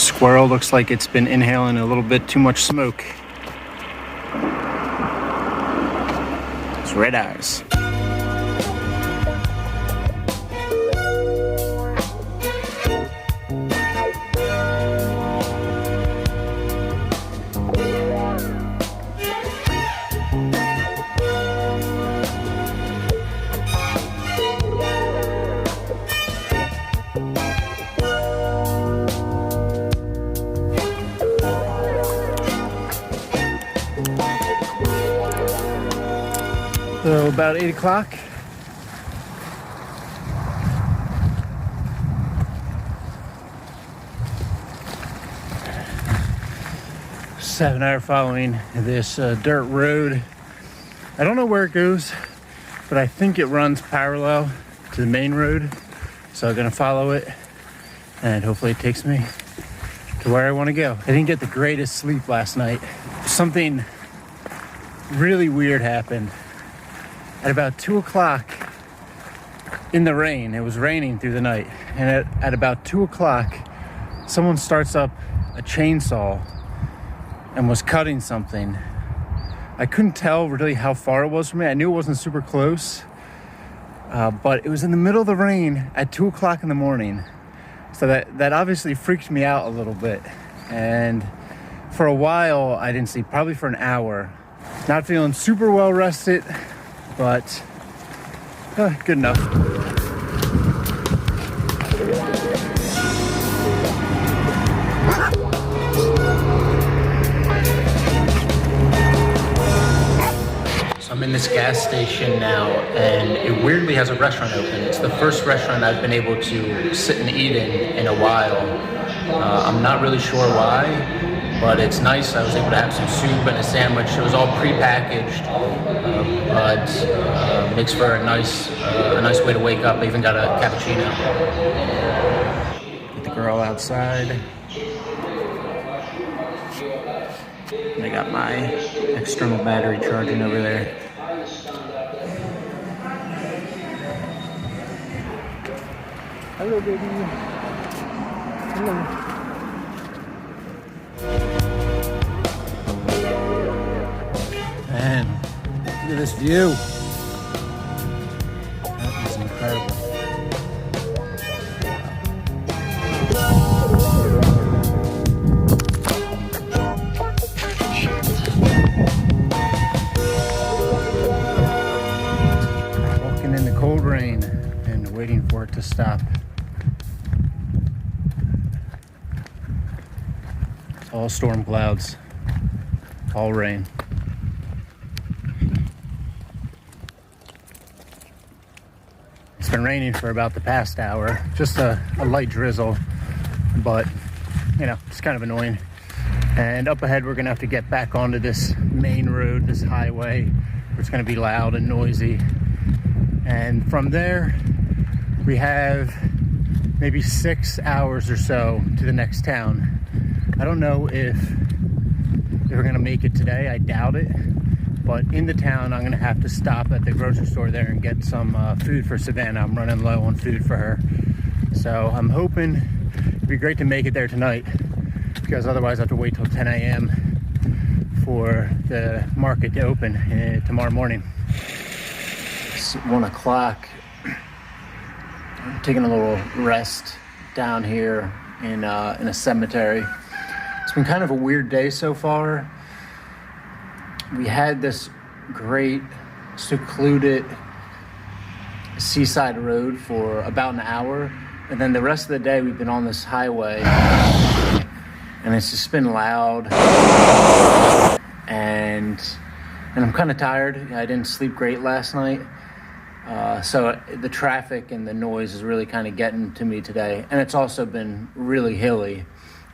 squirrel looks like it's been inhaling a little bit too much smoke. It's red eyes. So about 8 o'clock. Savannah are following this dirt road. I don't know where it goes, but I think it runs parallel to the main road. So I'm gonna follow it and hopefully it takes me to where I wanna go. I didn't get the greatest sleep last night. Something really weird happened. At about 2 o'clock in the rain, it was raining through the night, and at about 2 o'clock, someone starts up a chainsaw and was cutting something. I couldn't tell really how far it was from me. I knew it wasn't super close, but it was in the middle of the rain at 2 o'clock in the morning. So that obviously freaked me out a little bit. And for a while, I didn't sleep, probably for an hour. Not feeling super well rested, but good enough. So I'm in this gas station now, and it weirdly has a restaurant open. It's the first restaurant I've been able to sit and eat in a while. I'm not really sure why, but it's nice. I was able to have some soup and a sandwich. It was all pre-packaged, but makes for a nice way to wake up. I even got a cappuccino. Get the girl outside. And I got my external battery charging over there. Hello, baby. Hello. Man, look at this view. That is incredible. Walking in the cold rain and waiting for it to stop. It's all storm clouds, all rain. It's been raining for about the past hour, just a light drizzle, but you know, it's kind of annoying. And up ahead, we're gonna have to get back onto this main road, this highway, where it's gonna be loud and noisy. And from there, we have maybe 6 hours or so to the next town. I don't know if we're gonna make it today, I doubt it. But in the town, I'm gonna have to stop at the grocery store there and get some food for Savannah. I'm running low on food for her. So I'm hoping it'd be great to make it there tonight, because otherwise I have to wait till 10 a.m. for the market to open tomorrow morning. It's 1 o'clock. I'm taking a little rest down here in a cemetery. It's been kind of a weird day so far. We had this great secluded seaside road for about an hour, and then the rest of the day we've been on this highway, and it's just been loud, and I'm kind of tired. I didn't sleep great last night, so the traffic and the noise is really kind of getting to me today, and it's also been really hilly.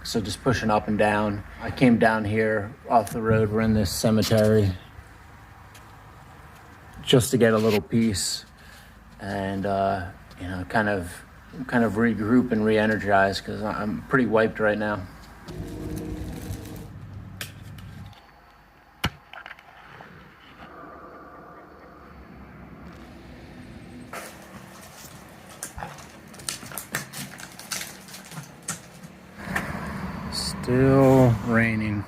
So just pushing up and down. I came down here off the road. We're in this cemetery just to get a little peace and, you know, kind of regroup and re-energize, because I'm pretty wiped right now. Still raining.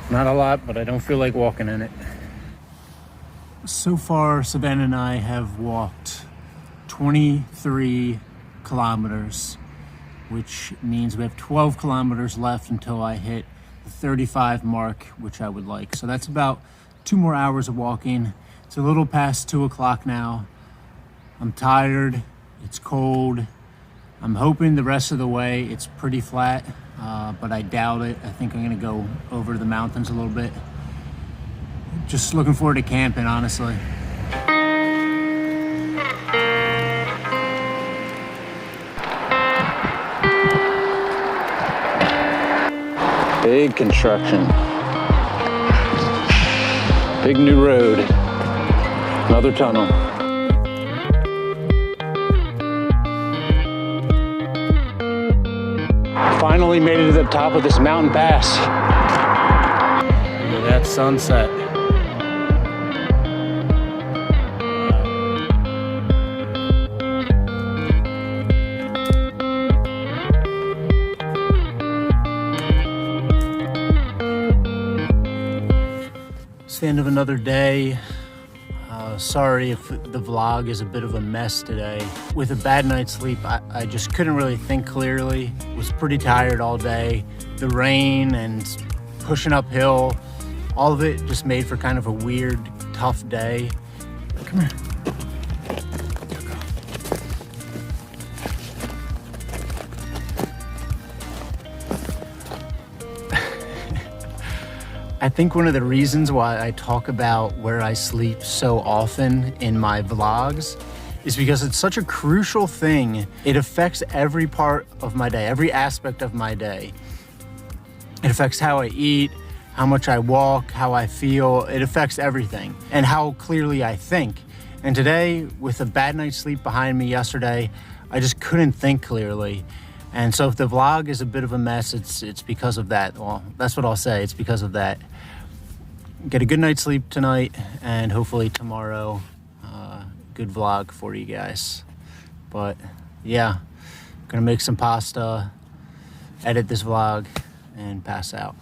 Not a lot, but I don't feel like walking in it. So far, Savannah and I have walked 23 kilometers, which means we have 12 kilometers left until I hit the 35 mark, which I would like. So that's about 2 more hours of walking. It's a little past 2 o'clock now. I'm tired, it's cold. I'm hoping the rest of the way it's pretty flat, but I doubt it. I think I'm gonna go over the mountains a little bit. Just looking forward to camping, honestly. Big construction. Big new road. Another tunnel. Finally made it to the top of this mountain pass. Look at that sunset. It's the end of another day. Sorry if the vlog is a bit of a mess today. With a bad night's sleep, I just couldn't really think clearly. Was pretty tired all day. The rain and pushing uphill, all of it just made for kind of a weird, tough day. Come here. I think one of the reasons why I talk about where I sleep so often in my vlogs is because it's such a crucial thing. It affects every part of my day, every aspect of my day. It affects how I eat, how much I walk, how I feel. It affects everything, and how clearly I think. And today, with a bad night's sleep behind me yesterday, I just couldn't think clearly. And so if the vlog is a bit of a mess, it's because of that. Well, that's what I'll say, it's because of that. Get a good night's sleep tonight, and hopefully tomorrow, good vlog for you guys. But yeah, gonna make some pasta, edit this vlog, and pass out.